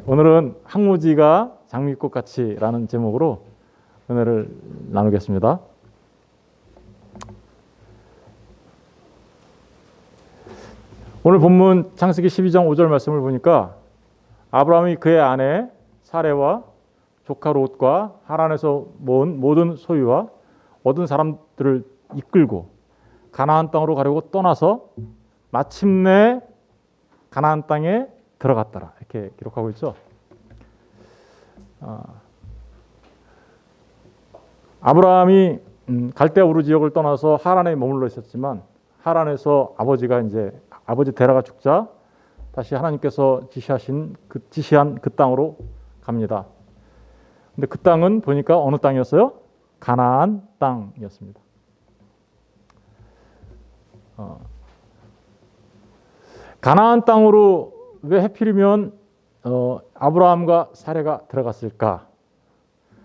오늘은 항무지가 장미꽃같이라는 제목으로 은혜를 나누겠습니다. 오늘 본문 창세기 12장 5절 말씀을 보니까 아브라함이 그의 아내 사레와 조카 롯과 하란에서 모은 모든 소유와 얻은 사람들을 이끌고 가나안 땅으로 가려고 떠나서 마침내 가나안 땅에 들어갔더라. 이렇게 기록하고 있죠. 아브라함이 갈대아 우르 지역을 떠나서 하란에 머물러 있었지만 하란에서 아버지 데라가 죽자 다시 하나님께서 지시한 그 땅으로 갑니다. 근데 그 땅은 보니까 어느 땅이었어요? 가나안 땅이었습니다. 가나안 땅으로 왜 하필이면 아브라함과 사레가 들어갔을까?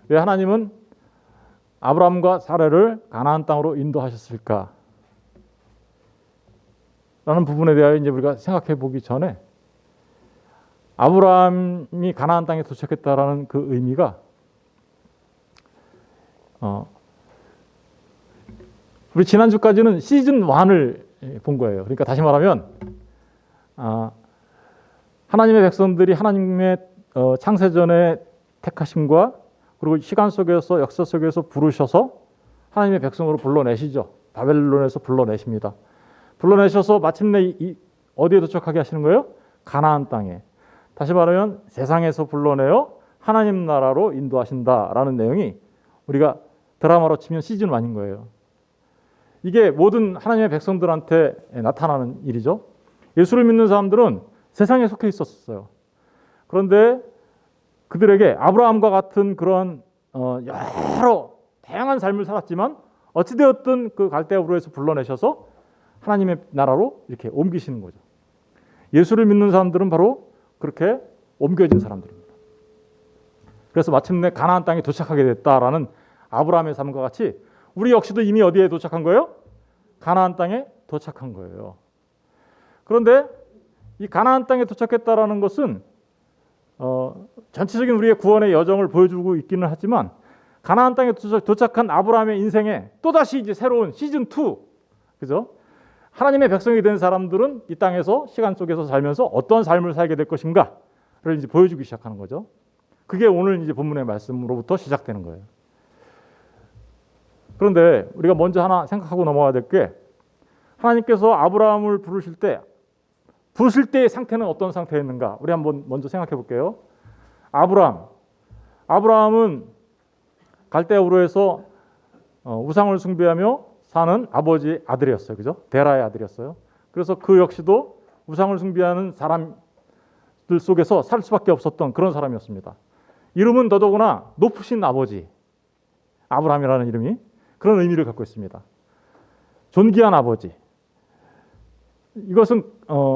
왜 하나님은 아브라함과 사레를 가나안 땅으로 인도하셨을까? 라는 부분에 대하여 이제 우리가 생각해 보기 전에 아브라함이 가나안 땅에 도착했다라는 그 의미가 우리 지난주까지는 시즌 1을 본 거예요. 그러니까 다시 말하면 하나님의 백성들이 하나님의 창세전의 택하심과 그리고 시간 속에서 역사 속에서 부르셔서 하나님의 백성으로 불러내시죠. 바벨론에서 불러내십니다. 불러내셔서 마침내 어디에 도착하게 하시는 거예요? 가나안 땅에. 다시 말하면 세상에서 불러내어 하나님 나라로 인도하신다라는 내용이 우리가 드라마로 치면 시즌 1인 거예요. 이게 모든 하나님의 백성들한테 나타나는 일이죠. 예수를 믿는 사람들은 세상에 속해 있었어요. 그런데 그들에게 아브라함과 같은 그런 여러 다양한 삶을 살았지만 어찌되었든 그 갈대아 우르에서 불러내셔서 하나님의 나라로 이렇게 옮기시는 거죠. 예수를 믿는 사람들은 바로 그렇게 옮겨진 사람들입니다. 그래서 마침내 가나안 땅에 도착하게 됐다라는 아브라함의 삶과 같이 우리 역시도 이미 어디에 도착한 거예요? 가나안 땅에 도착한 거예요. 그런데 이 가나안 땅에 도착했다라는 것은 전체적인 우리의 구원의 여정을 보여주고 있기는 하지만 가나안 땅에 도착한 아브라함의 인생에 또다시 이제 새로운 시즌 2, 그죠? 하나님의 백성이 된 사람들은 이 땅에서 시간 속에서 살면서 어떤 삶을 살게 될 것인가를 이제 보여주기 시작하는 거죠. 그게 오늘 이제 본문의 말씀으로부터 시작되는 거예요. 그런데 우리가 먼저 하나 생각하고 넘어가야 될 게 하나님께서 아브라함을 부르실 때의 상태는 어떤 상태였는가? 우리 한번 먼저 생각해 볼게요. 아브라함은 갈대아 우르에서 우상을 숭배하며 사는 아버지 아들이었어요. 그죠? 데라의 아들이었어요. 그래서 그 역시도 우상을 숭배하는 사람들 속에서 살 수밖에 없었던 그런 사람이었습니다. 이름은 더더구나 높으신 아버지, 아브라함이라는 이름이 그런 의미를 갖고 있습니다. 존귀한 아버지. 이것은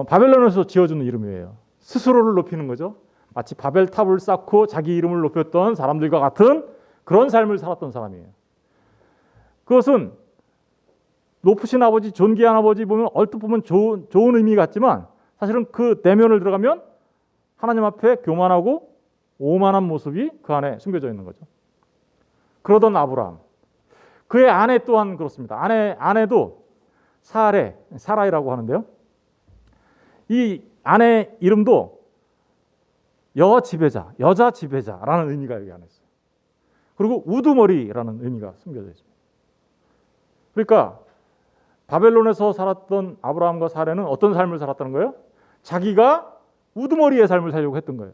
바벨론에서 지어주는 이름이에요. 스스로를 높이는 거죠. 마치 바벨탑을 쌓고 자기 이름을 높였던 사람들과 같은 그런 삶을 살았던 사람이에요. 그것은 높으신 아버지, 존귀한 아버지 보면 얼핏 보면 좋은 의미 같지만 사실은 그 내면을 들어가면 하나님 앞에 교만하고 오만한 모습이 그 안에 숨겨져 있는 거죠. 그러던 아브라함. 그의 아내 또한 그렇습니다. 아내도 사라이라고 하는데요. 이 아내 이름도 여자 지배자라는 의미가 여기 안에 있어요. 그리고 우두머리라는 의미가 숨겨져 있습니다. 그러니까 바벨론에서 살았던 아브라함과 사레는 어떤 삶을 살았다는 거예요? 자기가 우두머리의 삶을 살려고 했던 거예요.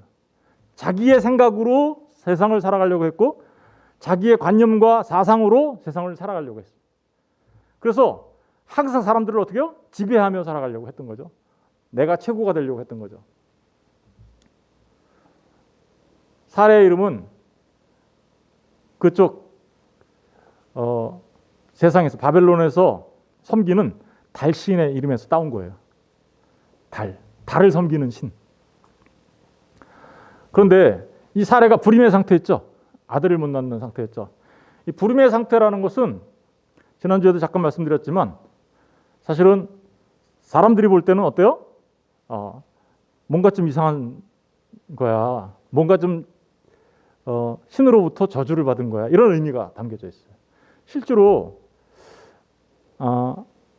자기의 생각으로 세상을 살아가려고 했고 자기의 관념과 사상으로 세상을 살아가려고 했어요. 그래서 항상 사람들을 어떻게 해요? 지배하며 살아가려고 했던 거죠. 내가 최고가 되려고 했던 거죠. 사레의 이름은 그쪽 세상에서 바벨론에서 섬기는 달신의 이름에서 따온 거예요. 달을 섬기는 신. 그런데 이 사레가 불임의 상태였죠. 아들을 못 낳는 상태였죠. 이 불임의 상태라는 것은 지난주에도 잠깐 말씀드렸지만 사실은 사람들이 볼 때는 어때요? 뭔가 좀 이상한 거야. 뭔가 좀 신으로부터 저주를 받은 거야. 이런 의미가 담겨져 있어요. 실제로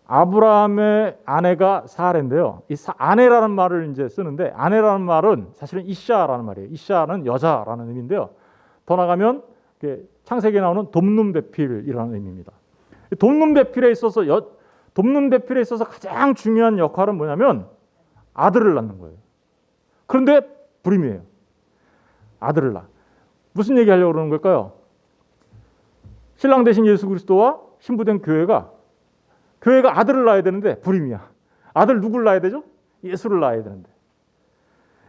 아브라함의 아내가 사레인데요. 이 아내라는 말을 이제 쓰는데 아내라는 말은 사실은 이샤라는 말이에요. 이샤는 여자라는 의미인데요. 더 나가면 창세기에 나오는 돕는 배필이라는 의미입니다. 돕는 배필에 있어서 가장 중요한 역할은 뭐냐면 아들을 낳는 거예요. 그런데 불임이에요. 아들을 낳아. 무슨 얘기하려고 그러는 걸까요? 신랑 대신 예수 그리스도와 신부된 교회가 아들을 낳아야 되는데 불임이야. 아들 누굴 낳아야 되죠? 예수를 낳아야 되는데.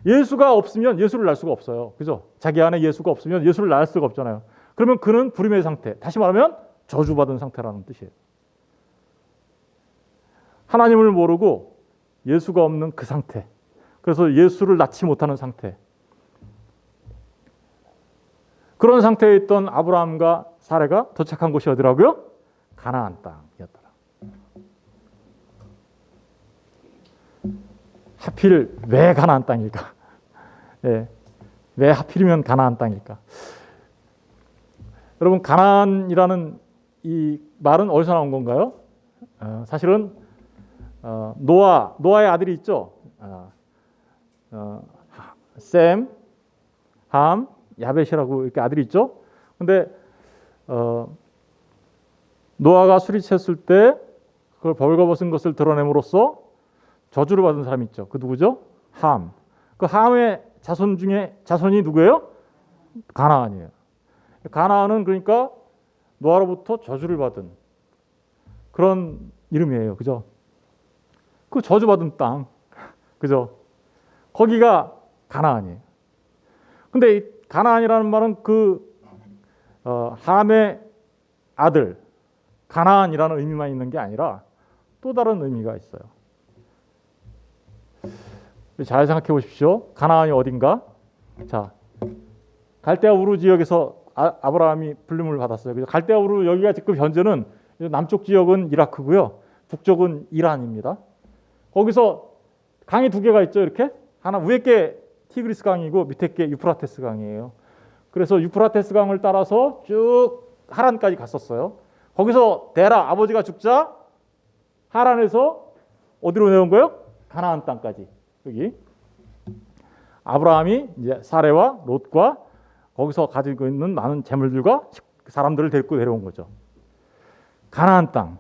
예수가 없으면 예수를 낳을 수가 없어요. 그죠? 자기 안에 예수가 없으면 예수를 낳을 수가 없잖아요. 그러면 그는 불임의 상태. 다시 말하면 저주받은 상태라는 뜻이에요. 하나님을 모르고 예수가 없는 그 상태. 그래서 예수를 낳지 못하는 상태. 그런 상태에 있던 아브라함과 사레가 도착한 곳이 어디라고요? 가나안 땅이었더라. 하필 왜 가나안 땅일까? 네. 왜 하필이면 가나안 땅일까? 여러분, 가나안이라는 이 말은 어디서 나온 건가요? 사실은 노아의 아들이 있죠. 셈, 함, 야벳이라고 이렇게 아들이 있죠. 근데 노아가 술이 취했을 때 그걸 벌거벗은 것을 드러냄으로써 저주를 받은 사람이 있죠. 그 누구죠? 함. 그 함의 자손 중에 자손이 누구예요? 가나안이에요. 가나안은 그러니까 노아로부터 저주를 받은 그런 이름이에요. 그죠? 그 저주받은 땅. 그죠? 거기가 가나안이에요. 근데 이 가나안이라는 말은 함의 아들 가나안이라는 의미만 있는 게 아니라 또 다른 의미가 있어요. 잘 생각해 보십시오. 가나안이 어딘가? 자, 갈대아 우르 지역에서 아브라함이 불림을 받았어요. 그래서 갈대아 우르 여기가 지금 현재는 남쪽 지역은 이라크고요, 북쪽은 이란입니다. 거기서 강이 두 개가 있죠. 이렇게 하나 위에 게 티그리스 강이고 밑에 게 유프라테스 강이에요. 그래서 유프라테스 강을 따라서 쭉 하란까지 갔었어요. 거기서 데라 아버지가 죽자 하란에서 어디로 내온 거예요? 가나안 땅까지. 여기 아브라함이 이제 사레와 롯과 거기서 가지고 있는 많은 재물들과 사람들을 데리고 내려온 거죠. 가나안 땅.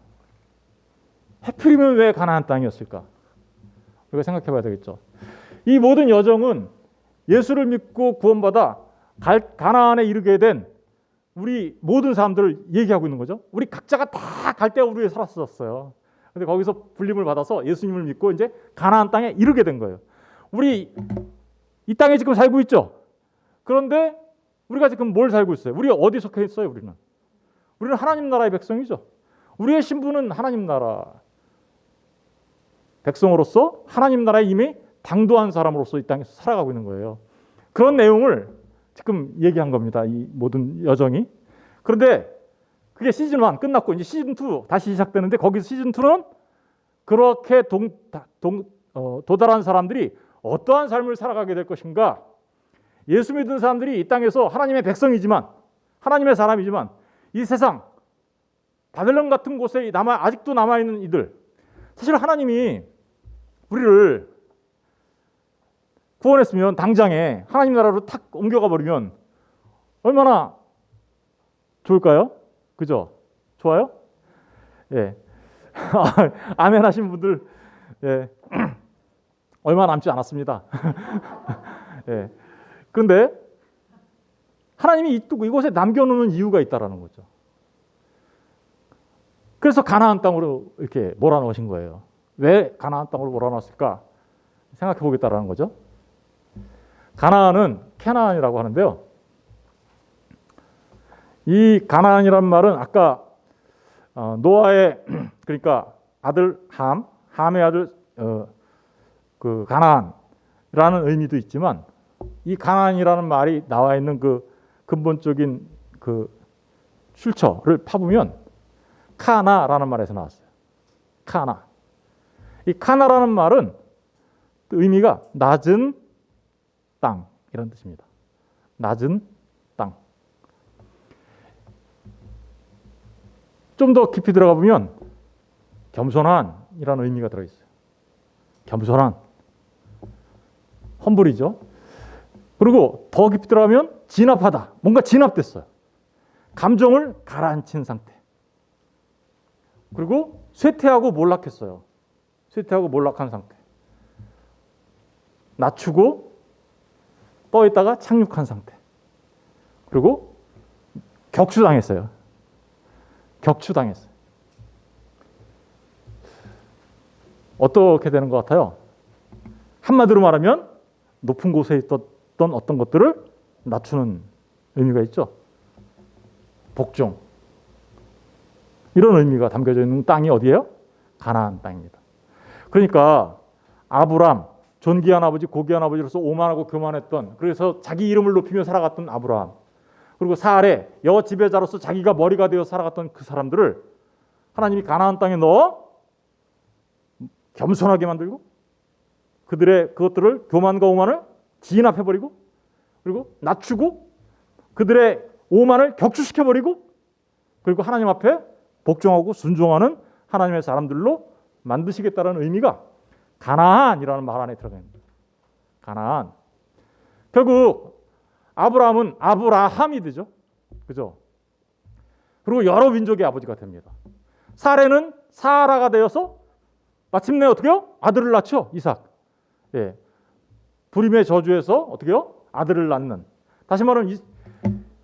해필이면 왜 가나안 땅이었을까? 우리가 생각해 봐야 되겠죠. 이 모든 여정은 예수를 믿고 구원받아 가나안에 이르게 된 우리 모든 사람들을 얘기하고 있는 거죠. 우리 각자가 다 갈대아 우르에 살았었어요. 근데 거기서 불림을 받아서 예수님을 믿고 이제 가나안 땅에 이르게 된 거예요. 우리 이 땅에 지금 살고 있죠. 그런데 우리가 지금 뭘 살고 있어요? 우리 어디 속해 있어요? 우리는 하나님 나라의 백성이죠. 우리의 신분은 하나님 나라 백성으로서 하나님 나라에 이미 당도한 사람으로서 이 땅에서 살아가고 있는 거예요. 그런 내용을 지금 얘기한 겁니다. 이 모든 여정이. 그런데 그게 시즌 1 끝났고 이제 시즌 2 다시 시작되는데 거기서 시즌 2는 그렇게 도달한 사람들이 어떠한 삶을 살아가게 될 것인가? 예수 믿은 사람들이 이 땅에서 하나님의 백성이지만 하나님의 사람이지만 이 세상 바벨론 같은 곳에 아직도 남아있는 이들, 사실 하나님이 우리를 구원했으면 당장에 하나님 나라로 탁 옮겨가 버리면 얼마나 좋을까요? 그죠? 좋아요? 예. 아멘 하신 분들, 예. 얼마 남지 않았습니다. 예. 그런데 하나님이 이곳에 남겨놓는 이유가 있다라는 거죠. 그래서 가나안 땅으로 이렇게 몰아넣으신 거예요. 왜 가나안 땅으로 몰아넣었을까? 생각해 보겠다라는 거죠. 가나안은 캐나안이라고 하는데요. 이 가나안이란 말은 아까 노아의 그러니까 아들 함의 아들 그 가나안이라는 의미도 있지만 이 가나안이라는 말이 나와 있는 그 근본적인 그 출처를 파보면 카나라는 말에서 나왔어요. 카나. 이 카나라는 말은 의미가 낮은 땅, 이런 뜻입니다. 낮은 땅. 좀 더 깊이 들어가 보면 겸손한이라는 의미가 들어있어요. 겸손한. 험불이죠. 그리고 더 깊이 들어가면 진압하다. 뭔가 진압됐어요. 감정을 가라앉힌 상태. 그리고 쇠퇴하고 몰락했어요. 쇠퇴하고 몰락한 상태. 낮추고 떠 있다가 착륙한 상태. 그리고 격추당했어요. 격추당했어요. 어떻게 되는 것 같아요? 한마디로 말하면 높은 곳에 있었던 어떤 것들을 낮추는 의미가 있죠. 복종. 이런 의미가 담겨져 있는 땅이 어디예요? 가나안 땅입니다. 그러니까 아브람, 존귀한 아버지, 고귀한 아버지로서 오만하고 교만했던, 그래서 자기 이름을 높이며 살아갔던 아브람, 그리고 사례, 여호 지배자로서 자기가 머리가 되어 살아갔던 그 사람들을 하나님이 가나안 땅에 넣어 겸손하게 만들고 그들의 그것들을 교만과 오만을 진압해버리고 그리고 낮추고 그들의 오만을 격추시켜버리고 그리고 하나님 앞에 복종하고 순종하는 하나님의 사람들로 만드시겠다는 의미가 가나안이라는 말 안에 들어가 있습니다. 가나안. 결국 아브라함은 아브라함이 되죠. 그죠? 그리고 여러 민족의 아버지가 됩니다. 사레는 사라가 되어서 마침내 어떻게요? 아들을 낳죠. 이삭. 예. 불임의 저주에서 어떻게요? 아들을 낳는. 다시 말하면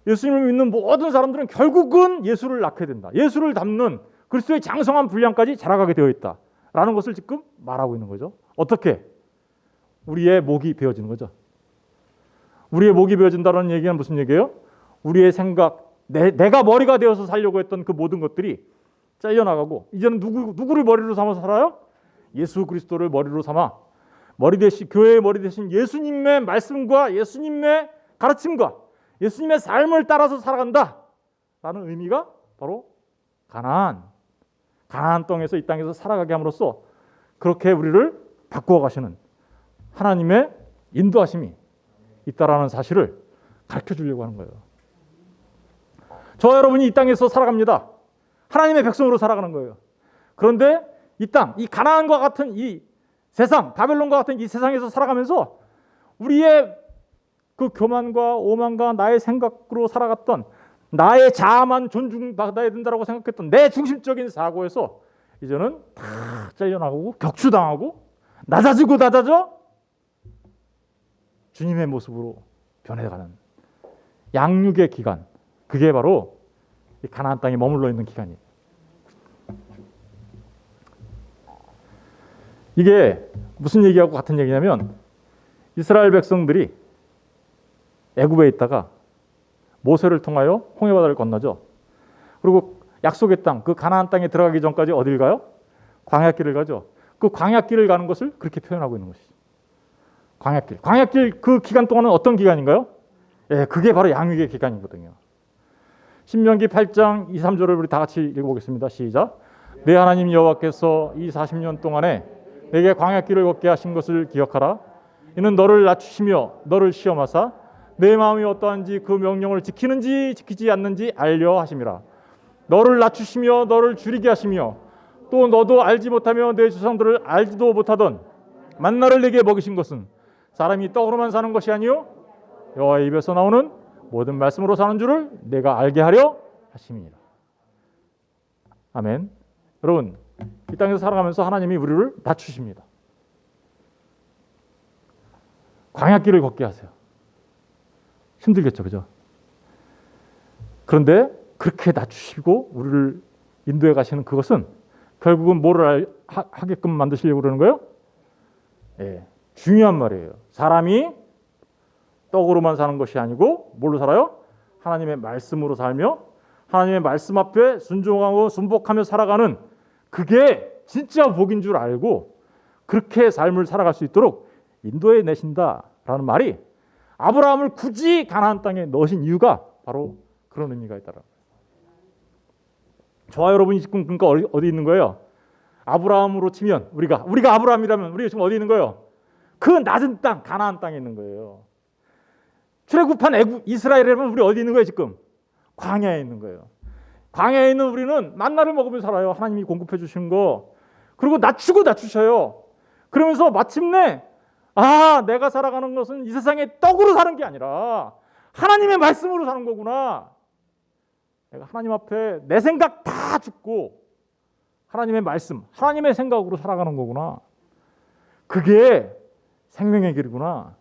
예수님을 믿는 모든 사람들은 결국은 예수를 낳게 된다. 예수를 닮는 그리스도의 장성한 분량까지 자라가게 되어 있다라는 것을 지금 말하고 있는 거죠. 어떻게? 우리의 목이 베어지는 거죠. 우리의 목이 베어진다는 얘기는 무슨 얘기예요? 우리의 생각, 내가 머리가 되어서 살려고 했던 그 모든 것들이 잘려나가고 이제는 누구를 머리로 삼아서 살아요? 예수 그리스도를 머리로 삼아 머리 대신 교회의 머리 대신 예수님의 말씀과 예수님의 가르침과 예수님의 삶을 따라서 살아간다라는 의미가 바로 가나안 땅에서 이 땅에서 살아가게 함으로써 그렇게 우리를 바꾸어 가시는 하나님의 인도하심이 있다라는 사실을 가르쳐 주려고 하는 거예요. 저와 여러분이 이 땅에서 살아갑니다. 하나님의 백성으로 살아가는 거예요. 그런데 이 땅, 이 가나안과 같은 이 세상, 바벨론과 같은 이 세상에서 살아가면서 우리의 그 교만과 오만과 나의 생각으로 살아갔던 나의 자아만 존중받아야 된다고 생각했던 내 중심적인 사고에서 이제는 다 잘려나가고 격추당하고 낮아져 주님의 모습으로 변해가는 양육의 기간, 그게 바로 이 가나안 땅에 머물러 있는 기간이에요. 이게 무슨 얘기하고 같은 얘기냐면 이스라엘 백성들이 애굽에 있다가 모세를 통하여 홍해바다를 건너죠. 그리고 약속의 땅, 그 가나안 땅에 들어가기 전까지 어딜 가요? 광야길을 가죠. 그 광야길을 가는 것을 그렇게 표현하고 있는 것이죠. 광야길 그 기간 동안은 어떤 기간인가요? 예, 그게 바로 양육의 기간이거든요. 신명기 8장 2, 3절을 우리 다 같이 읽어보겠습니다. 시작. 내 하나님 여호와께서 이 40년 동안에 내게 광야길을 걷게 하신 것을 기억하라. 이는 너를 낮추시며 너를 시험하사 내 마음이 어떠한지 그 명령을 지키는지 지키지 않는지 알려 하심이라. 너를 낮추시며 너를 줄이게 하시며 또 너도 알지 못하며 내 조상들을 알지도 못하던 만나를 내게 먹이신 것은 사람이 떡으로만 사는 것이 아니요 여호와의 입에서 나오는 모든 말씀으로 사는 줄을 내가 알게 하려 하심이니라. 아멘. 여러분, 이 땅에서 살아가면서 하나님이 우리를 낮추십니다. 광야길을 걷게 하세요. 힘들겠죠, 그죠? 그런데 그렇게 낮추시고 우리를 인도해 가시는 그것은 결국은 뭐를 하게끔 만드시려고 그러는 거예요? 예, 중요한 말이에요. 사람이 떡으로만 사는 것이 아니고 뭘로 살아요? 하나님의 말씀으로 살며 하나님의 말씀 앞에 순종하고 순복하며 살아가는 그게 진짜 복인 줄 알고 그렇게 삶을 살아갈 수 있도록 인도해 내신다라는 말이 아브라함을 굳이 가나안 땅에 넣으신 이유가 바로 그런 의미가 있다라는 거예요. 저와 여러분이 지금 그러니까 어디 있는 거예요? 아브라함으로 치면 우리가 아브라함이라면 우리가 지금 어디 있는 거예요? 그 낮은 땅 가나안 땅에 있는 거예요. 출애굽한 이스라엘이라면 우리 어디 있는 거예요 지금? 광야에 있는 거예요. 광야에 있는 우리는 만나를 먹으며 살아요. 하나님이 공급해 주신 거. 그리고 낮추셔요. 그러면서 마침내 내가 살아가는 것은 이 세상의 떡으로 사는 게 아니라 하나님의 말씀으로 사는 거구나. 내가 하나님 앞에 내 생각 다 죽고 하나님의 말씀, 하나님의 생각으로 살아가는 거구나. 그게 생명의 길이구나.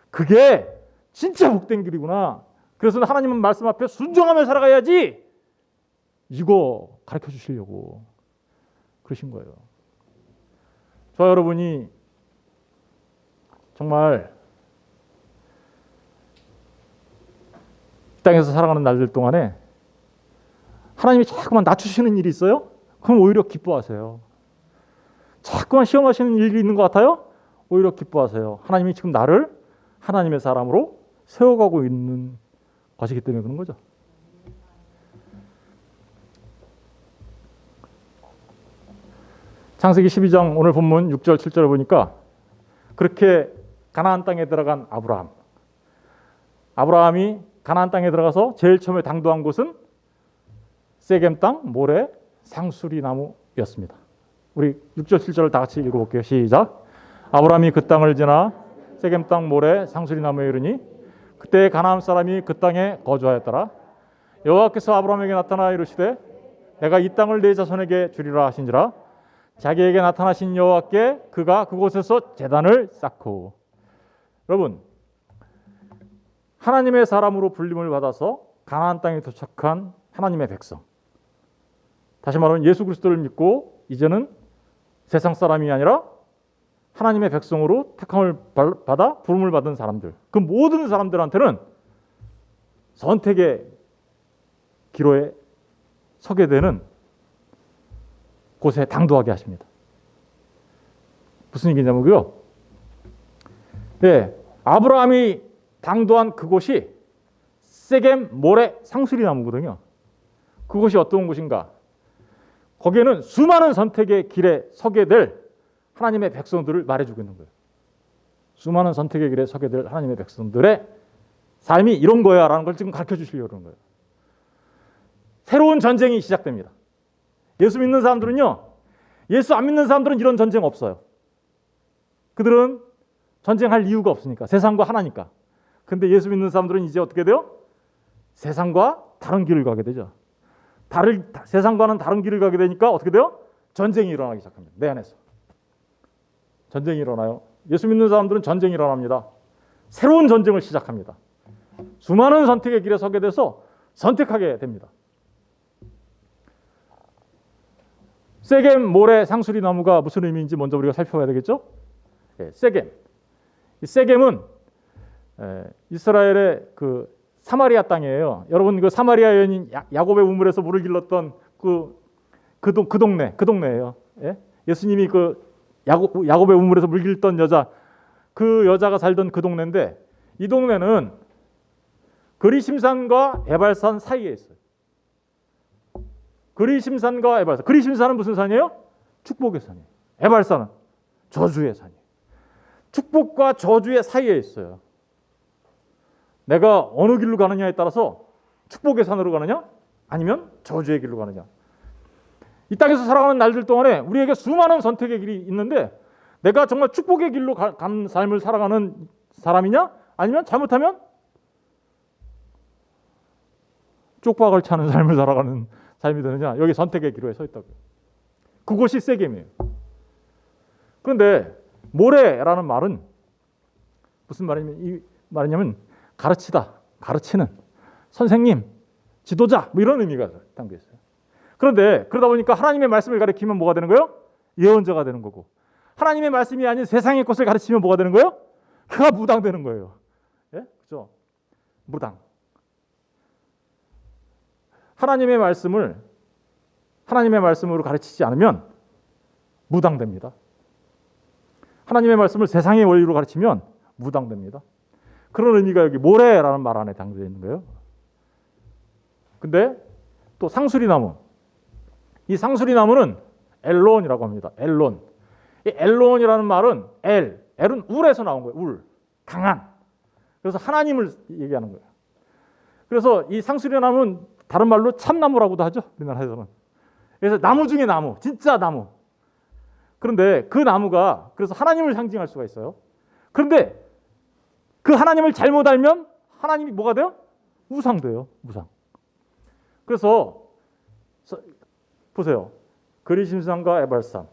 그게 진짜 복된 길이구나. 그래서 하나님의 말씀 앞에 순종하며 살아가야지. 이거 가르쳐 주시려고 그러신 거예요. 저와 여러분이 정말 이 땅에서 살아가는 날들 동안에 하나님이 자꾸만 낮추시는 일이 있어요? 그럼 오히려 기뻐하세요. 자꾸만 시험하시는 일이 있는 것 같아요? 오히려 기뻐하세요. 하나님이 지금 나를 하나님의 사람으로 세워가고 있는 것이기 때문에 그런 거죠. 창세기 12장 오늘 본문 6절 7절을 보니까 그렇게 가나안 땅에 들어간 아브라함이 가나안 땅에 들어가서 제일 처음에 당도한 곳은 세겜 땅 모래 상수리 나무였습니다. 우리 6절 7절을 다 같이 읽어볼게요. 시작. 아브라함이 그 땅을 지나 세겜 땅 모래 상수리 나무에 이르니 그때 가나안 사람이 그 땅에 거주하였더라. 여호와께서 아브라함에게 나타나 이르시되 내가 이 땅을 네 자손에게 주리라 하신지라. 자기에게 나타나신 여호와께 그가 그곳에서 제단을 쌓고. 여러분, 하나님의 사람으로 불림을 받아서 가나안 땅에 도착한 하나님의 백성, 다시 말하면 예수 그리스도를 믿고 이제는 세상 사람이 아니라 하나님의 백성으로 택함을 받아 부름을 받은 사람들, 그 모든 사람들한테는 선택의 기로에 서게 되는 곳에 당도하게 하십니다. 무슨 얘기냐면요, 아브라함이 당도한 그곳이 세겜 모래 상수리 나무거든요. 그곳이 어떤 곳인가? 거기에는 수많은 선택의 길에 서게 될 하나님의 백성들을 말해주고 있는 거예요. 수많은 선택의 길에 서게 될 하나님의 백성들의 삶이 이런 거야 라는 걸 지금 가르쳐 주시려고 그러는 거예요. 새로운 전쟁이 시작됩니다. 예수 믿는 사람들은요, 예수 안 믿는 사람들은 이런 전쟁 없어요. 그들은 전쟁할 이유가 없으니까, 세상과 하나니까. 근데 예수 믿는 사람들은 이제 어떻게 돼요? 세상과 다른 길을 가게 되죠. 세상과는 다른 길을 가게 되니까 어떻게 돼요? 전쟁이 일어나기 시작합니다. 내 안에서 전쟁이 일어나요. 예수 믿는 사람들은 전쟁이 일어납니다. 새로운 전쟁을 시작합니다. 수많은 선택의 길에 서게 돼서 선택하게 됩니다. 세겜 모래 상수리 나무가 무슨 의미인지 먼저 우리가 살펴봐야 되겠죠? 세겜. 이 세겜은 이스라엘의 그 사마리아 땅이에요. 여러분, 그 사마리아 여인 야곱의 우물에서 물을 길렀던 그 동네예요. 예수님이 그 야곱의 우물에서 물 길렀던 여자, 그 여자가 살던 그 동네인데, 이 동네는 그리심산과 에발산 사이에 있어요. 그리심산과 에발산. 그리심산은 무슨 산이에요? 축복의 산이에요. 에발산은 저주의 산이에요. 축복과 저주의 사이에 있어요. 내가 어느 길로 가느냐에 따라서 축복의 산으로 가느냐 아니면 저주의 길로 가느냐. 이 땅에서 살아가는 날들 동안에 우리에게 수많은 선택의 길이 있는데, 내가 정말 축복의 길로 간 삶을 살아가는 사람이냐 아니면 잘못하면 쪽박을 차는 삶을 살아가는 삶이 되느냐. 여기 선택의 기로에 서 있다고요. 그곳이 세겜이에요. 그런데 모래라는 말은 무슨 말이냐면 가르치다, 가르치는 선생님, 지도자, 뭐 이런 의미가 담겨 있어요. 그런데 그러다 보니까 하나님의 말씀을 가르치면 뭐가 되는 거예요? 예언자가 되는 거고, 하나님의 말씀이 아닌 세상의 것을 가르치면 뭐가 되는 거예요? 그가 무당되는 거예요. 예? 그죠? 무당. 하나님의 말씀으로 가르치지 않으면 무당됩니다. 하나님의 말씀을 세상의 원리로 가르치면 무당됩니다. 그런 의미가 여기 모래라는 말 안에 담겨 있는 거예요. 근데 또 상수리나무, 이 상수리나무는 엘론이라고 합니다. 엘론. 이 엘론이라는 말은 엘은 울에서 나온 거예요. 울, 강한. 그래서 하나님을 얘기하는 거예요. 그래서 이 상수리나무는 다른 말로 참나무라고도 하죠. 우리나라에서는. 그래서 나무 중에 나무, 진짜 나무. 그런데 그 나무가 그래서 하나님을 상징할 수가 있어요. 그런데 그 하나님을 잘못 알면 하나님이 뭐가 돼요? 우상 돼요. 우상. 그래서 보세요. 그리심산과 에발산.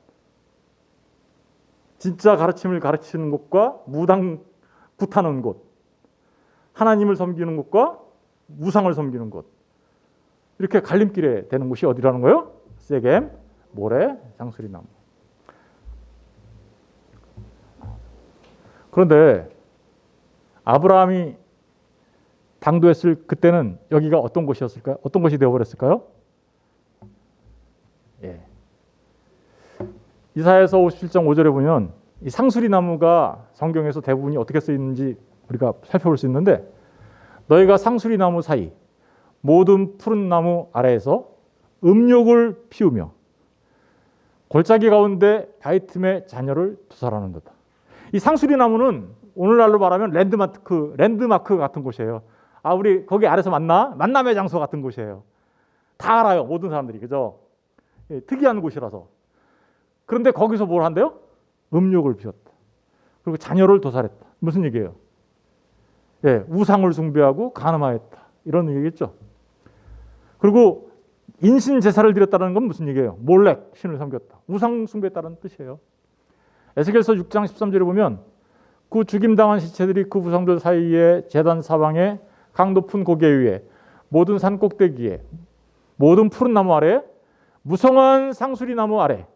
진짜 가르침을 가르치는 곳과 무당 굿하는 곳. 하나님을 섬기는 곳과 우상을 섬기는 곳. 이렇게 갈림길에 되는 곳이 어디라는 거예요? 세겜, 모레, 상수리나무. 그런데 아브라함이 당도했을 그때는 여기가 어떤 곳이었을까요? 어떤 곳이 되어버렸을까요? 예. 이사야서 57장 5절에 보면 이 상수리나무가 성경에서 대부분이 어떻게 쓰여 있는지 우리가 살펴볼 수 있는데, 너희가 상수리나무 사이 모든 푸른 나무 아래에서 음욕을 피우며 골짜기 가운데 바위 틈에 자녀를 두살하는도다. 이 상수리나무는 오늘날로 말하면 랜드마크 같은 곳이에요. 아, 우리 거기 아래서 만남의 장소 같은 곳이에요. 다 알아요, 모든 사람들이. 그죠? 예, 특이한 곳이라서. 그런데 거기서 뭘 한대요? 음욕을 피웠다. 그리고 자녀를 도살했다. 무슨 얘기예요? 예, 우상을 숭배하고 간음하였다. 이런 얘기겠죠. 그리고 인신 제사를 드렸다는 건 무슨 얘기예요? 몰렉 신을 섬겼다. 우상 숭배했다는 뜻이에요. 에스겔서 6장 13절에 보면 그 죽임당한 시체들이 그 우상들 사이에 제단 사방에 강 높은 고개 위에 모든 산 꼭대기에 모든 푸른 나무 아래 무성한 상수리 나무 아래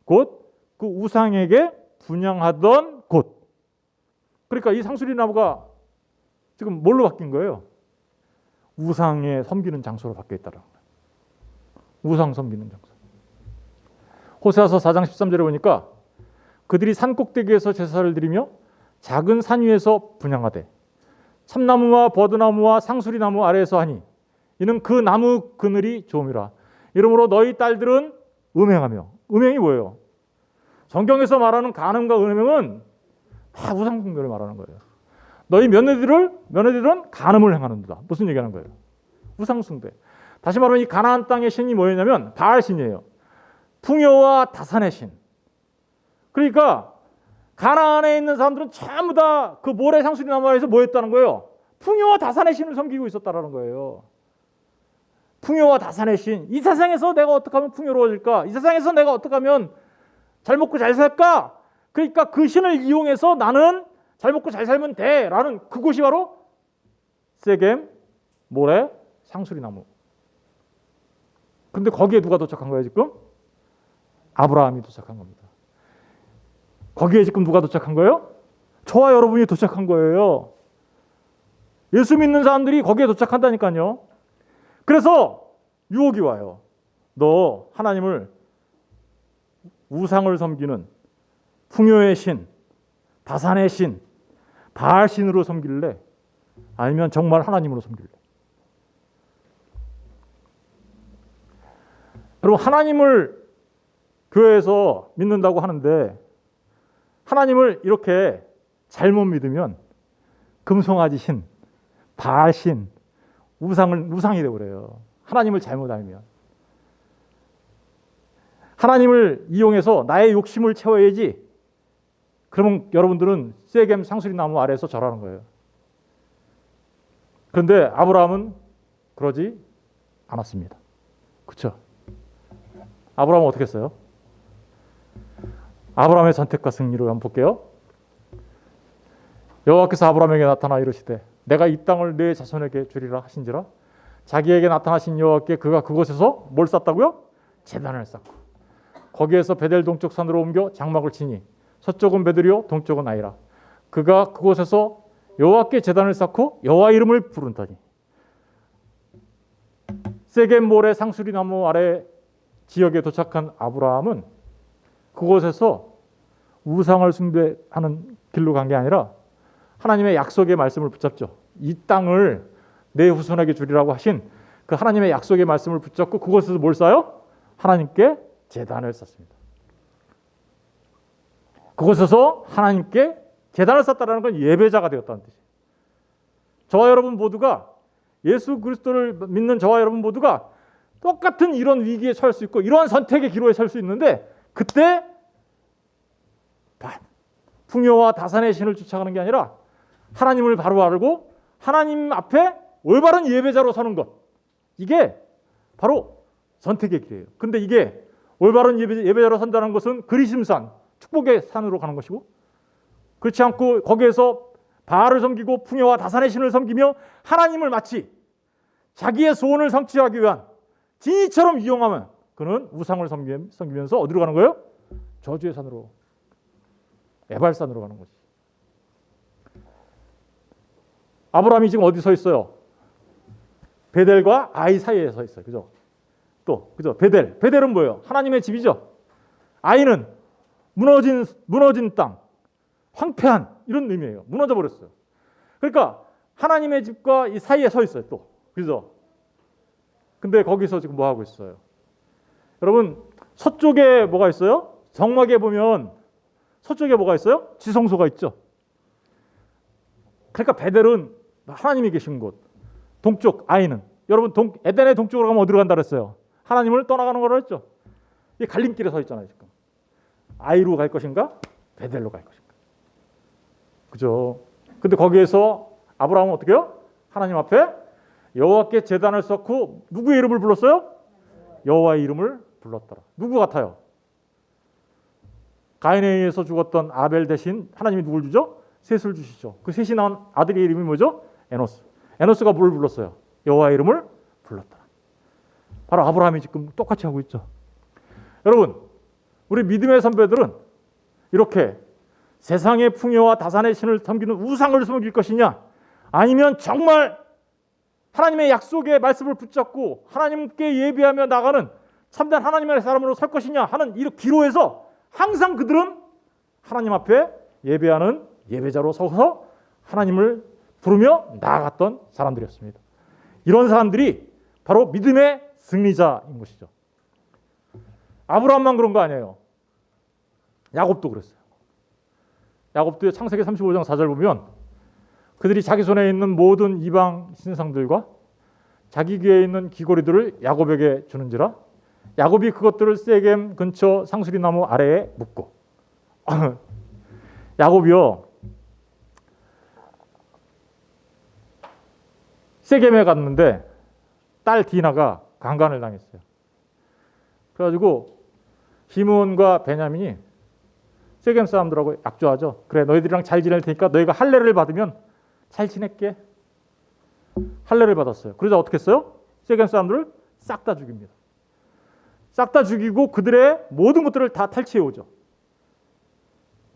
곧 그 우상에게 분향하던 곳. 그러니까 이 상수리 나무가 지금 뭘로 바뀐 거예요? 우상에 섬기는 장소로 바뀌어 있다는 거예요. 우상 섬기는 장소. 호세아서 4장 13절에 보니까 그들이 산 꼭대기에서 제사를 드리며 작은 산 위에서 분향하되 참나무와 버드나무와 상수리나무 아래에서 하니 이는 그 나무 그늘이 좋음이라. 이러므로 너희 딸들은 음행하며. 음행이 뭐예요? 성경에서 말하는 간음과 음행은 다 우상 숭배를 말하는 거예요. 너희 며느리들은 간음을 행하는도다. 무슨 얘기하는 거예요? 우상 숭배. 다시 말하면 이 가나안 땅의 신이 뭐였냐면 바알 신이에요. 풍요와 다산의 신. 그러니까 가나안에 있는 사람들은 전부 다 그 모래 상수리 나무에서 뭐 했다는 거예요? 풍요와 다산의 신을 섬기고 있었다라는 거예요. 풍요와 다산의 신. 이 세상에서 내가 어떻게 하면 풍요로워질까? 이 세상에서 내가 어떻게 하면 잘 먹고 잘 살까? 그러니까 그 신을 이용해서 나는 잘 먹고 잘 살면 돼 라는 그곳이 바로 세겜, 모래, 상수리 나무. 근데 거기에 누가 도착한 거예요 지금? 아브라함이 도착한 겁니다. 거기에 지금 누가 도착한 거예요? 저와 여러분이 도착한 거예요. 예수 믿는 사람들이 거기에 도착한다니까요. 그래서 유혹이 와요. 너 하나님을 우상을 섬기는 풍요의 신, 다산의 신, 바알 신으로 섬길래? 아니면 정말 하나님으로 섬길래? 여러분, 하나님을 교회에서 믿는다고 하는데 하나님을 이렇게 잘못 믿으면 금송아지 신, 바알 신, 우상이 되어버려요. 하나님을 잘못 알면. 하나님을 이용해서 나의 욕심을 채워야지. 그러면 여러분들은 세겜 상수리 나무 아래에서 절하는 거예요. 그런데 아브라함은 그러지 않았습니다. 그렇죠? 아브라함은 어떻게 했어요? 아브라함의 선택과 승리를 한번 볼게요. 여호와께서 아브라함에게 나타나 이르시되 내가 이 땅을 내 자손에게 주리라 하신지라. 자기에게 나타나신 여호와께 그가 그곳에서 뭘 쌓았다고요? 제단을 쌓고 거기에서 베델 동쪽 산으로 옮겨 장막을 치니 서쪽은 베들이요 동쪽은 아이라. 그가 그곳에서 여호와께 제단을 쌓고 여호와 이름을 부른다니. 세겜 모래 상수리 나무 아래 지역에 도착한 아브라함은 그곳에서 우상을 숭배하는 길로 간 게 아니라 하나님의 약속의 말씀을 붙잡죠. 이 땅을 내 후손에게 주리라고 하신 그 하나님의 약속의 말씀을 붙잡고 그곳에서 뭘 쌓아요? 하나님께 제단을 쌓습니다. 그곳에서 하나님께 제단을 쌓았다는 건 예배자가 되었다는 뜻이에요. 저와 여러분 모두가 예수 그리스도를 믿는 저와 여러분 모두가 똑같은 이런 위기에 처할 수 있고 이러한 선택의 기로에 설 수 있는데 그때 풍요와 다산의 신을 쫓아가는 게 아니라 하나님을 바로 알고 하나님 앞에 올바른 예배자로 서는 것, 이게 바로 선택의 길이에요. 근데 이게 올바른 예배자로 선다는 것은 그리심산, 축복의 산으로 가는 것이고, 그렇지 않고 거기에서 바알을 섬기고 풍요와 다산의 신을 섬기며 하나님을 마치 자기의 소원을 성취하기 위한 진이처럼 이용하면 그는 우상을 섬기면서 어디로 가는 거예요? 저주의 산으로, 에발산으로 가는 거지. 아브라함이 지금 어디 서 있어요? 베델과 아이 사이에 서 있어요. 그죠? 또, 그죠? 베델은 뭐예요? 하나님의 집이죠. 아이는 무너진 땅, 황폐한 이런 의미예요. 무너져 버렸어요. 그러니까 하나님의 집과 이 사이에 서 있어요. 또, 그죠? 근데 거기서 지금 뭐 하고 있어요? 여러분, 서쪽에 뭐가 있어요? 정막에 보면 서쪽에 뭐가 있어요? 지성소가 있죠. 그러니까 베델은 하나님이 계신 곳. 동쪽 아이는, 여러분, 에덴의 동쪽으로 가면 어디로 간다 그랬어요? 하나님을 떠나가는 거라 했죠. 이 갈림길에 서 있잖아요. 지금 아이로 갈 것인가, 베델로 갈 것인가. 그죠? 근데 거기에서 아브라함은 어떻게 해요? 하나님 앞에 여호와께 제단을 쌓고 누구의 이름을 불렀어요? 여호와의 이름을 불렀더라. 누구 같아요? 가인에 의해서 죽었던 아벨 대신 하나님이 누굴 주죠? 셋을 주시죠. 그 셋이 나온 아들의 이름이 뭐죠? 에노스. 에노스가 뭘 불렀어요? 여호와의 이름을 불렀더라. 바로 아브라함이 지금 똑같이 하고 있죠. 여러분, 우리 믿음의 선배들은 이렇게 세상의 풍요와 다산의 신을 섬기는 우상을 섬길 것이냐, 아니면 정말 하나님의 약속의 말씀을 붙잡고 하나님께 예배하며 나가는 참된 하나님의 사람으로 설 것이냐 하는 이 기로에서 항상 그들은 하나님 앞에 예배하는 예배자로 서서 하나님을 부르며 나아갔던 사람들이었습니다. 이런 사람들이 바로 믿음의 승리자인 것이죠. 아브라함만 그런 거 아니에요. 야곱도 그랬어요. 야곱도 창세기 35장 4절 보면 그들이 자기 손에 있는 모든 이방 신상들과 자기 귀에 있는 귀고리들을 야곱에게 주는지라 야곱이 그것들을 세겜 근처 상수리 나무 아래에 묻고 야곱이요 세겜에 갔는데 딸 디나가 강간을 당했어요. 그래가지고 시므온과 베냐민이 세겜 사람들하고 약조하죠. 그래, 너희들이랑 잘 지낼 테니까 너희가 할례를 받으면 잘 지낼게. 할례를 받았어요. 그러자 어떻게 했어요? 세겜 사람들을 싹 다 죽입니다. 싹 다 죽이고 그들의 모든 것들을 다 탈취해 오죠.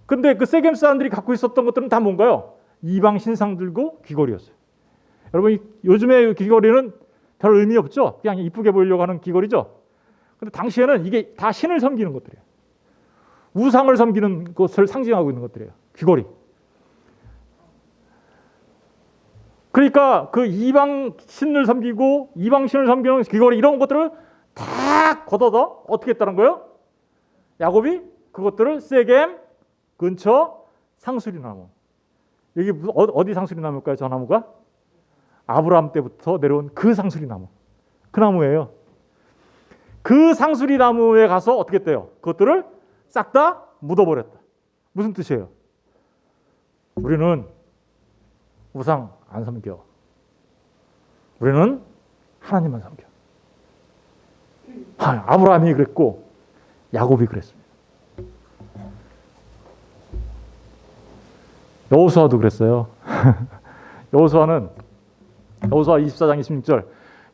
근데 그 세겜 사람들이 갖고 있었던 것들은 다 뭔가요? 이방 신상들고 귀걸이였어요. 여러분, 요즘의 귀걸이는 별 의미 없죠? 그냥 이쁘게 보이려고 하는 귀걸이죠. 근데 당시에는 이게 다 신을 섬기는 것들이에요. 우상을 섬기는 것을 상징하고 있는 것들이에요. 귀걸이. 그러니까 그 이방 신을 섬기고 이방 신을 섬기는 귀걸이 이런 것들을 다 걷어서 어떻게 했다는 거예요? 야곱이 그것들을 세겜 근처 상수리 나무. 여기 어디 상수리 나무일까요? 저 나무가? 아브라함 때부터 내려온 그 상수리 나무. 그 나무예요. 그 상수리 나무에 가서 어떻게 했대요? 그것들을 싹 다 묻어버렸다. 무슨 뜻이에요? 우리는 우상 안 섬겨. 우리는 하나님만 섬겨. 아브라함이 그랬고 야곱이 그랬습니다. 여호수아도 그랬어요. 여호수아 24장 26절.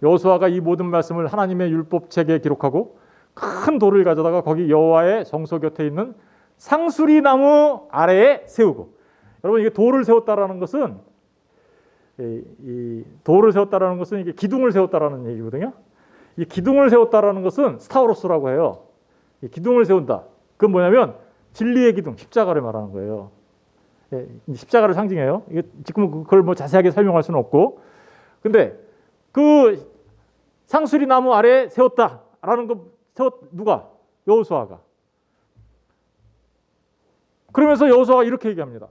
여호수아가 이 모든 말씀을 하나님의 율법책에 기록하고 큰 돌을 가져다가 거기 여호와의 성소 곁에 있는 상수리 나무 아래에 세우고. 여러분, 이게 돌을 세웠다라는 것은 이 돌을 세웠다라는 것은 이게 기둥을 세웠다라는 얘기거든요. 이 기둥을 세웠다라는 것은 스타우로스라고 해요. 이 기둥을 세운다. 그건 뭐냐면 진리의 기둥, 십자가를 말하는 거예요. 십자가를 상징해요. 이게 지금 그걸 뭐 자세하게 설명할 수는 없고, 근데 그 상수리 나무 아래에 세웠다라는 거 누가? 여호수아가. 그러면서 여호수아가 이렇게 얘기합니다.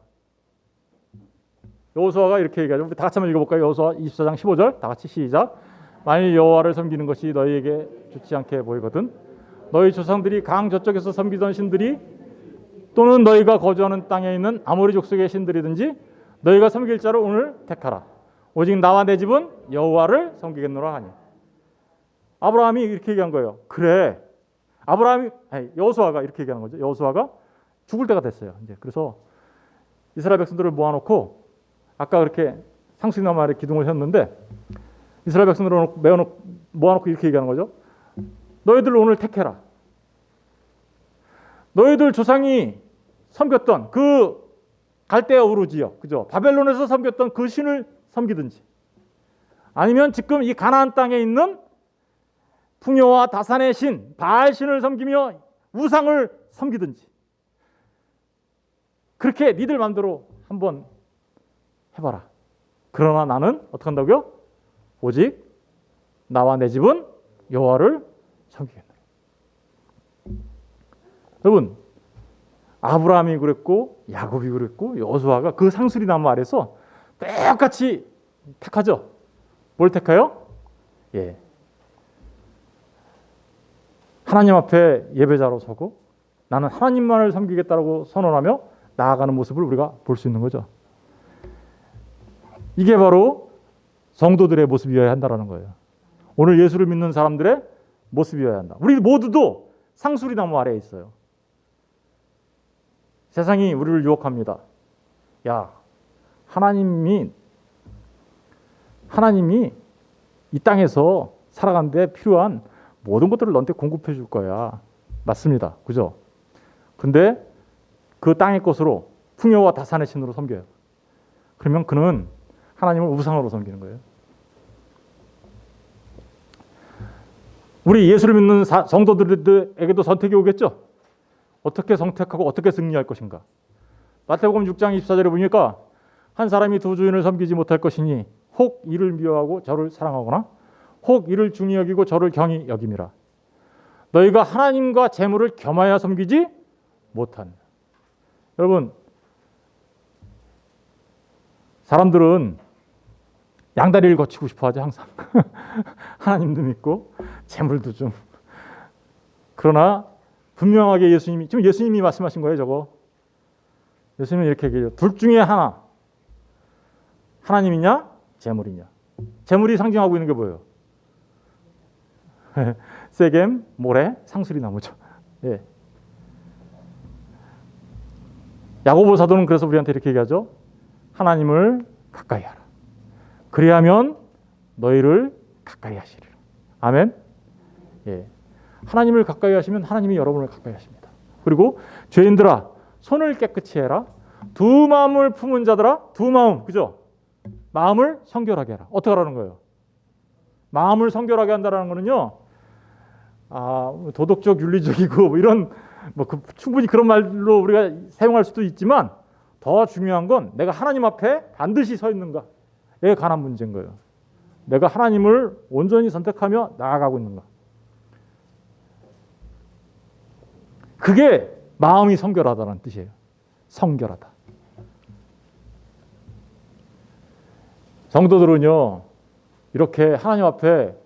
여호수아가 이렇게 얘기하죠. 우리 다 같이 한번 읽어볼까요? 여호수아 24장 15절 다 같이 시작. 만일 여호와를 섬기는 것이 너희에게 좋지 않게 보이거든 너희 조상들이 강 저쪽에서 섬기던 신들이 또는 너희가 거주하는 땅에 있는 아모리 족속의 신들이든지 너희가 섬길 자를 오늘 택하라. 오직 나와 내 집은 여호와를 섬기겠노라 하니. 아브라함이 이렇게 얘기한 거예요. 그래. 여호수아가 이렇게 얘기하는 거죠. 여호수아가 죽을 때가 됐어요. 이제 그래서 이스라엘 백성들을 모아놓고 아까 그렇게 상수리나무 아래 기둥을 쳤는데 이스라엘 백성들을 모아놓고 이렇게 얘기하는 거죠. 너희들 오늘 택해라. 너희들 조상이 섬겼던 그 갈대아 우르 지역, 그죠? 바벨론에서 섬겼던 그 신을 섬기든지, 아니면 지금 이 가나안 땅에 있는 풍요와 다산의 신, 바알 신을 섬기며 우상을 섬기든지, 그렇게 니들 마음대로 한번 해봐라. 그러나 나는 어떻게 한다고요? 오직 나와 내 집은 여호와를 섬기겠노라. 여러분, 아브라함이 그랬고 야곱이 그랬고 여호수아가 그 상수리 나무 아래서 똑같이 택하죠. 뭘 택해요? 예. 하나님 앞에 예배자로 서고 나는 하나님만을 섬기겠다고 선언하며 나아가는 모습을 우리가 볼 수 있는 거죠. 이게 바로 성도들의 모습이어야 한다는 거예요. 오늘 예수를 믿는 사람들의 모습이어야 한다. 우리 모두도 상수리 나무 아래에 있어요. 세상이 우리를 유혹합니다. 야, 하나님이 이 땅에서 살아가는데 필요한 모든 것들을 너한테 공급해 줄 거야. 맞습니다. 그죠? 근데 그 땅의 것으로 풍요와 다산의 신으로 섬겨요. 그러면 그는 하나님을 우상으로 섬기는 거예요. 우리 예수를 믿는 성도들에게도 선택이 오겠죠? 어떻게 선택하고 어떻게 승리할 것인가? 마태복음 6장 24절에 보니까 한 사람이 두 주인을 섬기지 못할 것이니 혹 이를 미워하고 저를 사랑하거나 혹 이를 중히 여기고 저를 경히 여김이라. 너희가 하나님과 재물을 겸하여 섬기지 못한다. 여러분, 사람들은 양다리를 거치고 싶어 하죠, 항상. 하나님도 믿고 재물도 좀. 그러나 분명하게 지금 예수님이 말씀하신 거예요, 저거. 예수님은 이렇게 얘기해요. 둘 중에 하나. 하나님이냐, 재물이냐. 재물이 상징하고 있는 게 뭐예요? 세겜, 모래, 상수리 나무죠. 예. 야고보 사도는 그래서 우리한테 이렇게 얘기하죠. 하나님을 가까이 하라. 그리하면 너희를 가까이 하시리라. 아멘. 예. 하나님을 가까이 하시면 하나님이 여러분을 가까이 하십니다. 그리고 죄인들아 손을 깨끗이 해라. 두 마음을 품은 자들아 두 마음, 그죠? 마음을 성결하게 해라. 어떻게 하라는 거예요? 마음을 성결하게 한다는 거는요. 도덕적, 윤리적이고 뭐 이런 충분히 그런 말로 우리가 사용할 수도 있지만 더 중요한 건 내가 하나님 앞에 반드시 서 있는가에 관한 문제인 거예요. 내가 하나님을 온전히 선택하며 나아가고 있는가. 그게 마음이 성결하다는 뜻이에요. 성결하다. 성도들은요, 이렇게 하나님 앞에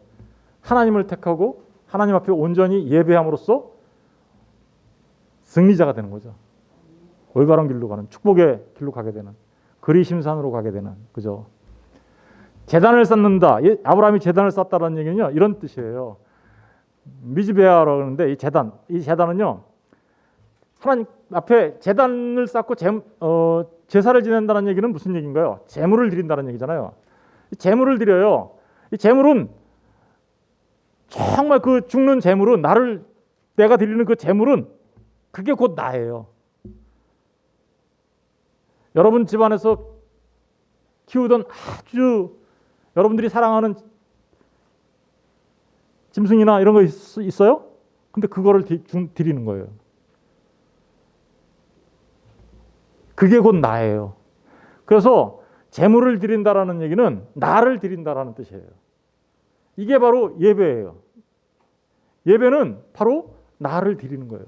하나님을 택하고 하나님 앞에 온전히 예배함으로써 승리자가 되는 거죠. 올바른 길로 가는, 축복의 길로 가게 되는, 그리심산으로 가게 되는, 그죠? 제단을 쌓는다. 아브라함이 제단을 쌓았다는 얘기는요, 이런 뜻이에요. 미즈베아라고 하는데 이 제단은요, 하나님 앞에 제단을 쌓고 제사를 지낸다는 얘기는 무슨 얘기인가요? 제물을 드린다는 얘기잖아요. 제물을 드려요. 이 제물은 정말 그 죽는 제물은 내가 드리는 그 제물은 그게 곧 나예요. 여러분 집안에서 키우던 아주 여러분들이 사랑하는 짐승이나 이런 거 있어요? 근데 그거를 드리는 거예요. 그게 곧 나예요. 그래서 제물을 드린다라는 얘기는 나를 드린다라는 뜻이에요. 이게 바로 예배예요. 예배는 바로 나를 드리는 거예요.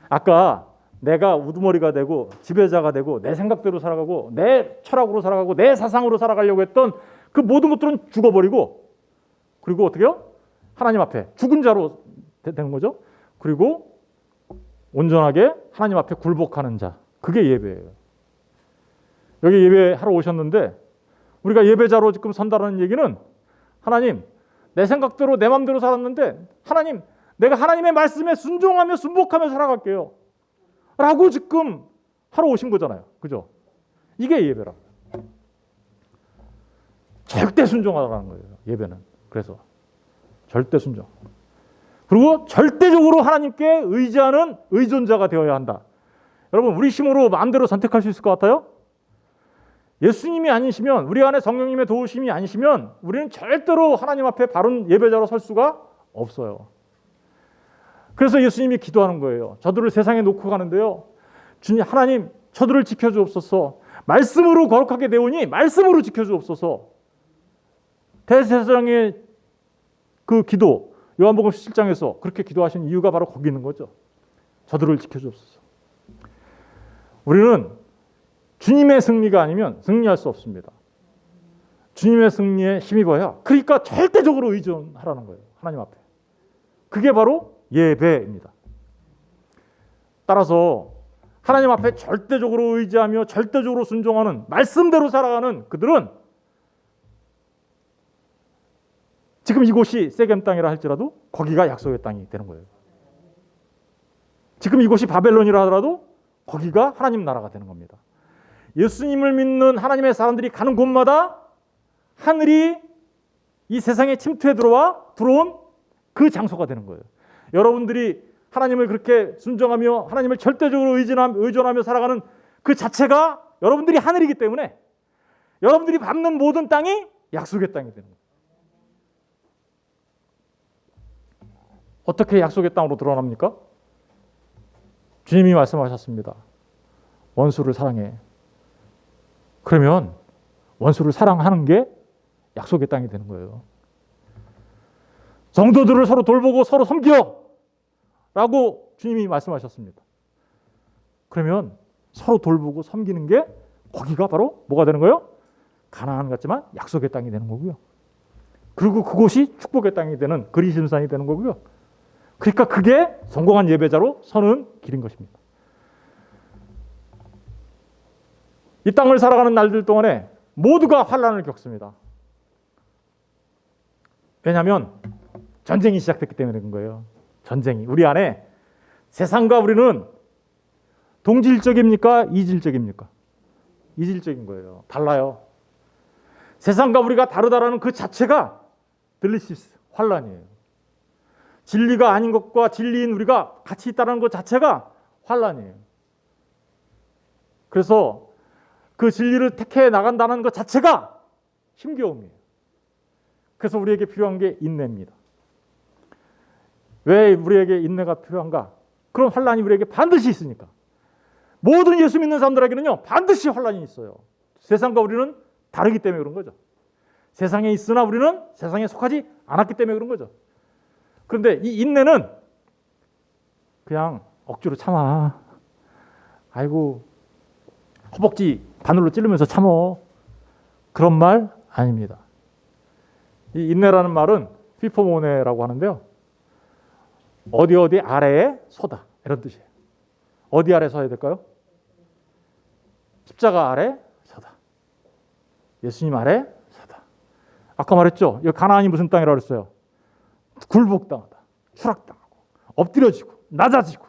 아까 내가 우두머리가 되고 지배자가 되고 내 생각대로 살아가고 내 철학으로 살아가고 내 사상으로 살아가려고 했던 그 모든 것들은 죽어버리고, 그리고 어떻게요? 하나님 앞에 죽은 자로 되는 거죠. 그리고 온전하게 하나님 앞에 굴복하는 자, 그게 예배예요. 여기 예배하러 오셨는데 우리가 예배자로 지금 선다라는 얘기는, 하나님, 내 생각대로 내 마음대로 살았는데 하나님, 내가 하나님의 말씀에 순종하며 순복하며 살아갈게요 라고 지금 하러 오신 거잖아요. 그죠? 이게 예배라고. 절대 순종하라는 거예요, 예배는. 그래서 절대 순종. 그리고 절대적으로 하나님께 의지하는 의존자가 되어야 한다. 여러분, 우리 힘으로 마음대로 선택할 수 있을 것 같아요? 예수님이 아니시면, 우리 안에 성령님의 도우심이 아니시면 우리는 절대로 하나님 앞에 바른 예배자로 설 수가 없어요. 그래서 예수님이 기도하는 거예요. 저들을 세상에 놓고 가는데요, 주님, 하나님, 저들을 지켜주옵소서. 말씀으로 거룩하게 되오니 말씀으로 지켜주옵소서. 대제사장의 그 기도, 요한복음 17장에서 그렇게 기도하신 이유가 바로 거기 있는 거죠. 저들을 지켜주옵소서. 우리는 주님의 승리가 아니면 승리할 수 없습니다. 주님의 승리에 힘입어야, 그러니까 절대적으로 의존하라는 거예요, 하나님 앞에. 그게 바로 예배입니다. 따라서 하나님 앞에 절대적으로 의지하며 절대적으로 순종하는, 말씀대로 살아가는 그들은 지금 이곳이 세겜 땅이라 할지라도 거기가 약속의 땅이 되는 거예요. 지금 이곳이 바벨론이라 하더라도 거기가 하나님 나라가 되는 겁니다. 예수님을 믿는 하나님의 사람들이 가는 곳마다 하늘이 이 세상에 침투해 들어온 그 장소가 되는 거예요. 여러분들이 하나님을 그렇게 순종하며 하나님을 절대적으로 의존하며 살아가는 그 자체가 여러분들이 하늘이기 때문에 여러분들이 밟는 모든 땅이 약속의 땅이 되는 거예요. 어떻게 약속의 땅으로 드러납니까? 주님이 말씀하셨습니다. 원수를 사랑해. 그러면 원수를 사랑하는 게 약속의 땅이 되는 거예요. 성도들을 서로 돌보고 서로 섬겨 라고 주님이 말씀하셨습니다. 그러면 서로 돌보고 섬기는 게 거기가 바로 뭐가 되는 거예요? 가나안 같지만 약속의 땅이 되는 거고요. 그리고 그곳이 축복의 땅이 되는 그리심산이 되는 거고요. 그러니까 그게 성공한 예배자로 서는 길인 것입니다. 이 땅을 살아가는 날들 동안에 모두가 환난을 겪습니다. 왜냐하면 전쟁이 시작됐기 때문에 그런 거예요. 전쟁이. 우리 안에 세상과 우리는 동질적입니까? 이질적입니까? 이질적인 거예요. 달라요. 세상과 우리가 다르다라는 그 자체가 들리시스, 환난이에요. 진리가 아닌 것과 진리인 우리가 같이 있다는 것 자체가 환난이에요. 그래서 그 진리를 택해 나간다는 것 자체가 힘겨움이에요. 그래서 우리에게 필요한 게 인내입니다. 왜 우리에게 인내가 필요한가? 그런 환난이 우리에게 반드시 있으니까. 모든 예수 믿는 사람들에게는요, 반드시 환난이 있어요. 세상과 우리는 다르기 때문에 그런 거죠. 세상에 있으나 우리는 세상에 속하지 않았기 때문에 그런 거죠. 그런데 이 인내는 그냥 억지로 참아. 아이고, 허벅지 바늘로 찌르면서 참어. 그런 말 아닙니다. 이 인내라는 말은 피포모네라고 하는데요. 어디 아래에 서다, 이런 뜻이에요. 어디 아래 서야 될까요? 십자가 아래 서다. 예수님 아래 서다. 아까 말했죠. 여기 가나안이 무슨 땅이라고 그랬어요? 굴복당하다, 추락당하고, 엎드려지고, 낮아지고.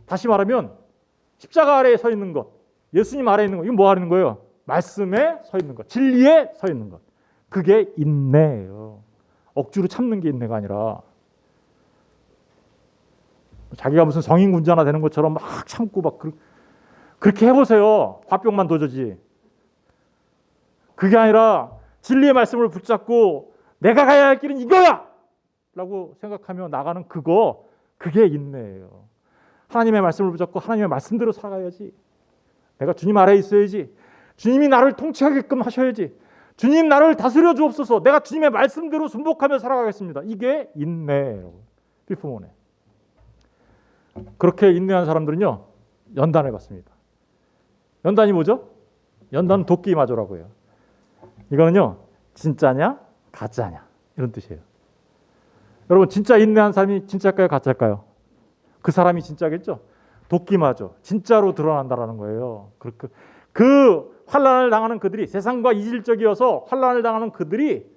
다시 말하면 십자가 아래에 서 있는 것, 예수님 아래에 있는 것, 이건 뭐 하는 거예요? 말씀에 서 있는 것, 진리에 서 있는 것. 그게 인내예요. 억지로 참는 게 인내가 아니라 자기가 무슨 성인군자나 되는 것처럼 막 참고 막 그렇게 해보세요. 화병만 도저지. 그게 아니라 진리의 말씀을 붙잡고 내가 가야 할 길은 이거야! 라고 생각하며 나가는 그게 인내예요. 하나님의 말씀을 붙잡고 하나님의 말씀대로 살아가야지. 내가 주님 아래에 있어야지. 주님이 나를 통치하게끔 하셔야지. 주님 나를 다스려 주옵소서. 내가 주님의 말씀대로 순복하며 살아가겠습니다. 이게 인내예요. 피포모네. 그렇게 인내한 사람들은요, 연단을 받습니다. 연단이 뭐죠? 연단은 도끼 맞으라고 해요. 이거는요, 진짜냐, 가짜냐 이런 뜻이에요. 여러분, 진짜 인내한 사람이 진짜일까요, 가짜일까요? 그 사람이 진짜겠죠. 도끼 맞아, 진짜로 드러난다라는 거예요. 그 환난을 당하는 그들이, 세상과 이질적이어서 환난을 당하는 그들이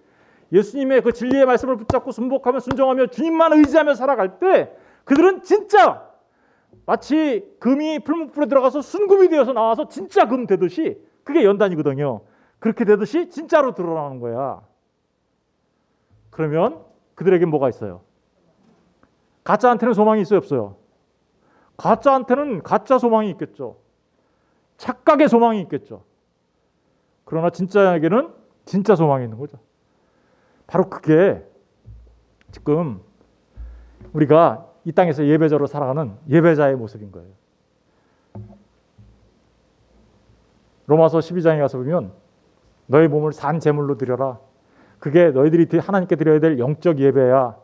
예수님의 그 진리의 말씀을 붙잡고 순복하며 순종하며 주님만 의지하며 살아갈 때, 그들은 진짜 마치 금이 풀무불에 들어가서 순금이 되어서 나와서 진짜 금 되듯이, 그게 연단이거든요. 그렇게 되듯이 진짜로 드러나는 거야. 그러면 그들에게 뭐가 있어요? 가짜한테는 소망이 있어요, 없어요? 가짜한테는 가짜 소망이 있겠죠. 착각의 소망이 있겠죠. 그러나 진짜에게는 진짜 소망이 있는 거죠. 바로 그게 지금 우리가 이 땅에서 예배자로 살아가는 예배자의 모습인 거예요. 로마서 12장에 가서 보면 너희 몸을 산 제물로 드려라. 그게 너희들이 하나님께 드려야 될 영적 예배야.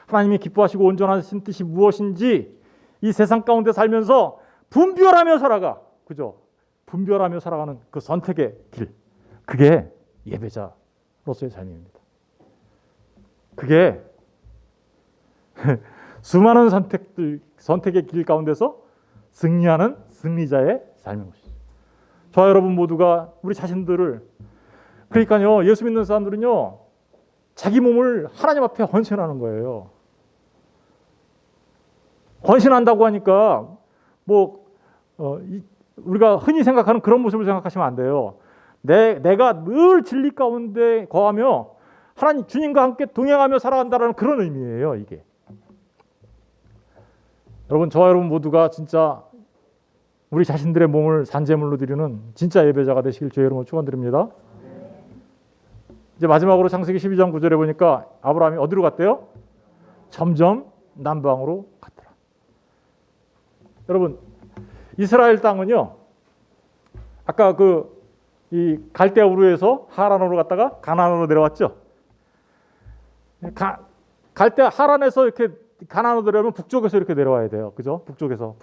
하나님이 기뻐하시고 온전하신 뜻이 무엇인지 이 세상 가운데 살면서 분별하며 살아가. 그죠? 분별하며 살아가는 그 선택의 길. 그게 예배자로서의 삶입니다. 그게 수많은 선택의 길 가운데서 승리하는 승리자의 삶인 것이죠. 저와 여러분 모두가 우리 자신들을, 그러니까요, 예수 믿는 사람들은요, 자기 몸을 하나님 앞에 헌신하는 거예요. 헌신한다고 하니까 우리가 흔히 생각하는 그런 모습을 생각하시면 안 돼요. 내가 늘 진리 가운데 거하며 하나님 주님과 함께 동행하며 살아간다는 그런 의미예요, 이게. 여러분, 저와 여러분 모두가 진짜 우리 자신들의 몸을 산제물로 드리는 진짜 예배자가 되시길 주의 이름으로 축원드립니다. 이제 마지막으로 창세기 12장 9절에 보니까 아브라함이 어디로 갔대요? 점점 남방으로 갔더라. 여러분, 이스라엘 땅은요, 아까 이 갈대아 우르에서 하란으로 갔다가 가나안으로 내려왔죠. 갈대아 하란에서 이렇게 가나안으로 내려오면 북쪽에서 이렇게 내려와야 돼요. 그죠? 북쪽에서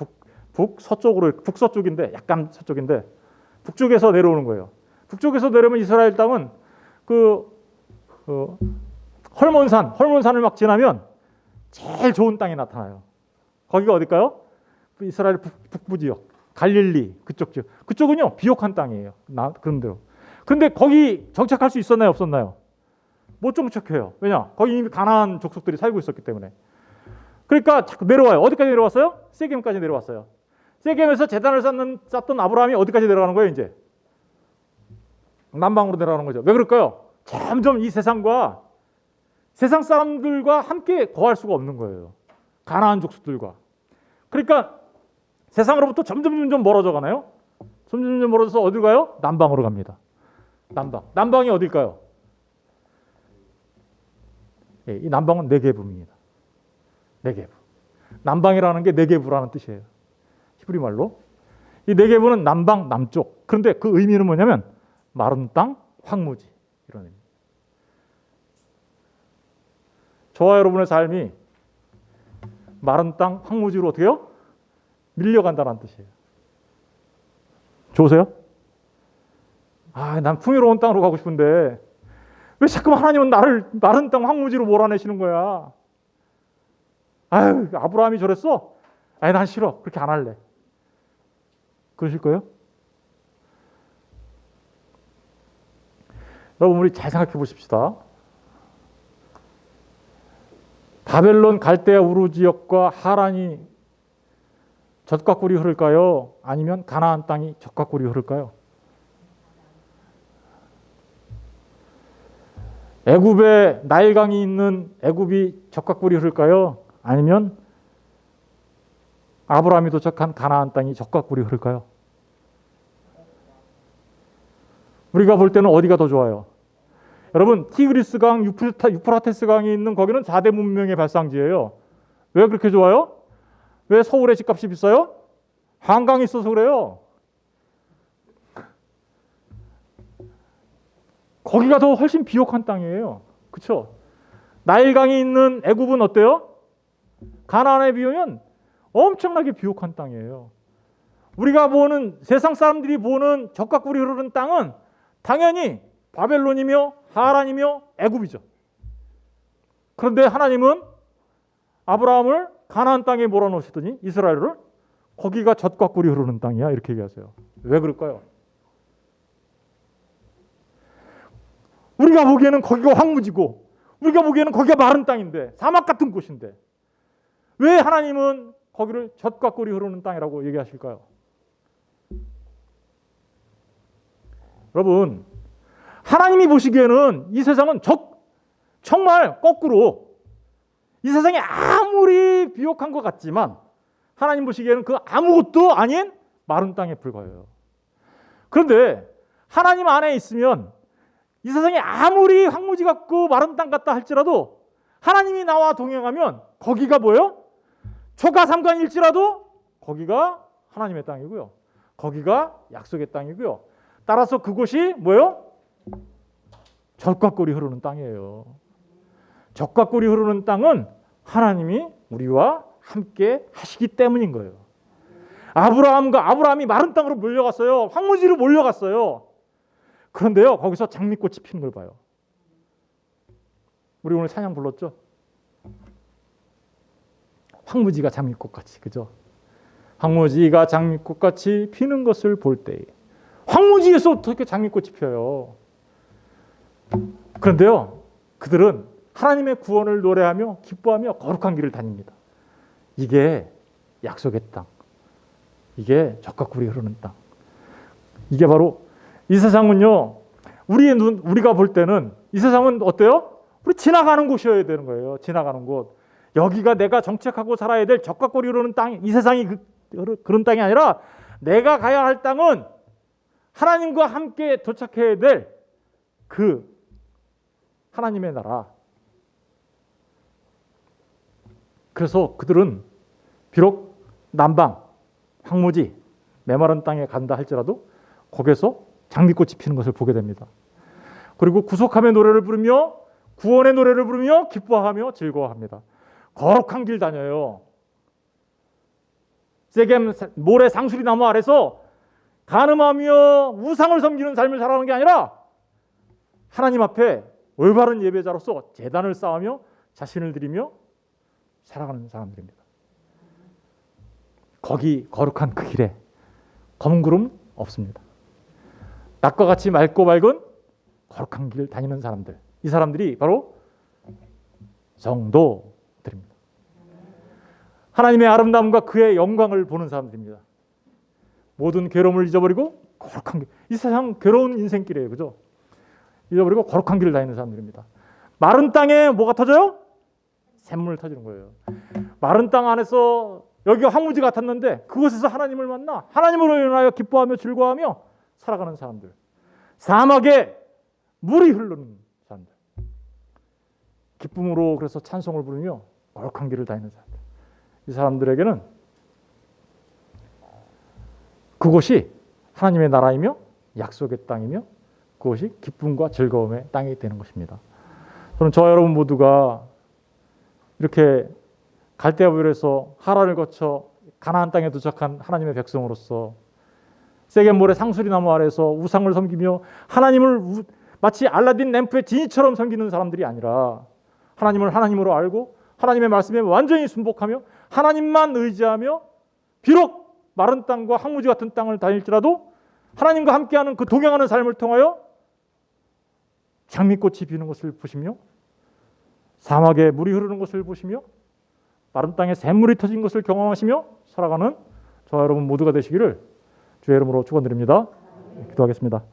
북서쪽으로, 북서쪽인데 약간 서쪽인데 북쪽에서 내려오는 거예요. 북쪽에서 내려오면 이스라엘 땅은 헐몬산을 막 지나면 제일 좋은 땅이 나타나요. 거기가 어딜까요? 이스라엘 북부 지역, 갈릴리 그쪽 지역. 그쪽은요, 비옥한 땅이에요. 그런 대로. 근데 거기 정착할 수 있었나요, 없었나요? 못 정착해요. 왜냐? 거기 이미 가나안 족속들이 살고 있었기 때문에. 그러니까 자꾸 내려와요. 어디까지 내려왔어요? 세겜까지 내려왔어요. 세겜에서 제단을 쌓던 아브라함이 어디까지 내려가는 거예요, 이제? 남방으로 내려가는 거죠. 왜 그럴까요? 점점 이 세상과 세상 사람들과 함께 거할 수가 없는 거예요. 가나안 족속들과. 그러니까 세상으로부터 점점 멀어져 가나요? 점점 멀어져서 어디로 가요? 남방으로 갑니다. 남방이 어딜까요? 예, 이 남방은 네게브입니다. 네게브. 남방이라는 게 네게브라는 뜻이에요. 히브리 말로. 이 네게브는 남방, 남쪽. 그런데 그 의미는 뭐냐면 마른 땅, 황무지. 이런 의미. 저와 여러분의 삶이 마른 땅, 황무지로 어떻게 해요? 밀려간다는 뜻이에요. 좋으세요? 난 풍요로운 땅으로 가고 싶은데 왜 자꾸 하나님은 나를 마른 땅, 황무지로 몰아내시는 거야? 아브라함이 저랬어? 난 싫어. 그렇게 안 할래. 그러실 거예요? 여러분, 우리 잘 생각해 보십시다. 바벨론 갈대아 우르 지역과 하란이 젖과 꿀이 흐를까요? 아니면 가나안 땅이 젖과 꿀이 흐를까요? 애굽에 나일강이 있는 애굽이 젖과 꿀이 흐를까요? 아니면 아브라함이 도착한 가나안 땅이 젖과 꿀이 흐를까요? 우리가 볼 때는 어디가 더 좋아요? 여러분, 티그리스강, 유프라테스 강이 있는 거기는 4대 문명의 발상지예요. 왜 그렇게 좋아요? 왜 서울의 집값이 비싸요? 한강이 있어서 그래요. 거기가 더 훨씬 비옥한 땅이에요. 그렇죠? 나일강이 있는 애굽은 어때요? 가나안에 비하면 엄청나게 비옥한 땅이에요. 우리가 보는 세상 사람들이 보는 적과 꿀이 흐르는 땅은 당연히 바벨론이며 하란이며 애굽이죠. 그런데 하나님은 아브라함을 가나안 땅에 몰아넣으시더니 이스라엘을 거기가 젖과 꿀이 흐르는 땅이야 이렇게 얘기하세요. 왜 그럴까요? 우리가 보기에는 거기가 황무지고 우리가 보기에는 거기가 마른 땅인데 사막 같은 곳인데 왜 하나님은 거기를 젖과 꿀이 흐르는 땅이라고 얘기하실까요? 여러분, 하나님이 보시기에는 이 세상은 정말 거꾸로 이 세상이 아무리 비옥한 것 같지만 하나님 보시기에는 그 아무것도 아닌 마른 땅에 불과해요. 그런데 하나님 안에 있으면 이 세상이 아무리 황무지 같고 마른 땅 같다 할지라도 하나님이 나와 동행하면 거기가 뭐예요? 초가 삼간일지라도 거기가 하나님의 땅이고요. 거기가 약속의 땅이고요. 따라서 그곳이 뭐예요? 젖과 꿀이 흐르는 땅이에요. 젖과 꿀이 흐르는 땅은 하나님이 우리와 함께 하시기 때문인 거예요. 아브라함이 마른 땅으로 몰려갔어요. 황무지로 몰려갔어요. 그런데요, 거기서 장미꽃이 피는 걸 봐요. 우리 오늘 찬양 불렀죠? 황무지가 장미꽃같이, 그죠? 황무지가 장미꽃같이 피는 것을 볼 때에 황무지에서 어떻게 장미꽃이 피어요? 그런데요, 그들은 하나님의 구원을 노래하며 기뻐하며 거룩한 길을 다닙니다. 이게 약속의 땅, 이게 젖과 꿀이 흐르는 땅. 이게 바로 이 세상은요, 우리가 볼 때는 이 세상은 어때요? 우리 지나가는 곳이어야 되는 거예요. 지나가는 곳. 여기가 내가 정착하고 살아야 될 젖과 꿀이 흐르는 땅, 이 세상이 그런 땅이 아니라 내가 가야 할 땅은 하나님과 함께 도착해야 될 그 하나님의 나라. 그래서 그들은 비록 남방, 황무지, 메마른 땅에 간다 할지라도 거기에서 장미꽃이 피는 것을 보게 됩니다. 그리고 구속함의 노래를 부르며 구원의 노래를 부르며 기뻐하며 즐거워합니다. 거룩한 길 다녀요. 세겜 모래 상수리 나무 아래서 간음하며 우상을 섬기는 삶을 살아가는 게 아니라 하나님 앞에 올바른 예배자로서 제단을 쌓으며 자신을 드리며 살아가는 사람들입니다. 거기 거룩한 그 길에 검은 구름 없습니다. 낮과 같이 맑고 밝은 거룩한 길 다니는 사람들, 이 사람들이 바로 성도들입니다. 하나님의 아름다움과 그의 영광을 보는 사람들입니다. 모든 괴로움을 잊어버리고 거룩한 길, 이 세상 괴로운 인생길이에요, 그죠? 잊어버리고 거룩한 길을 다니는 사람들입니다. 마른 땅에 뭐가 터져요? 샘물 터지는 거예요. 마른 땅 안에서 여기가 황무지 같았는데 그곳에서 하나님을 만나 하나님으로 인하여 기뻐하며 즐거워하며 살아가는 사람들. 사막에 물이 흐르는 사람들. 기쁨으로 그래서 찬송을 부르며 거룩한 길을 다니는 사람들. 이 사람들에게는 그곳이 하나님의 나라이며 약속의 땅이며 그것이 기쁨과 즐거움의 땅이 되는 것입니다. 저는 저와 여러분 모두가 이렇게 갈대아불에서 하란을 거쳐 가나안 땅에 도착한 하나님의 백성으로서 세겜 모래 상수리 나무 아래서 우상을 섬기며 하나님을 마치 알라딘 램프의 지니처럼 섬기는 사람들이 아니라 하나님을 하나님으로 알고 하나님의 말씀에 완전히 순복하며 하나님만 의지하며 비록 마른 땅과 황무지 같은 땅을 다닐지라도 하나님과 함께하는 그 동행하는 삶을 통하여 장미꽃이 피는 것을 보시며 사막에 물이 흐르는 것을 보시며 마른 땅에 샘물이 터진 것을 경험하시며 살아가는 저와 여러분 모두가 되시기를 주의 이름으로 축원드립니다. 기도하겠습니다.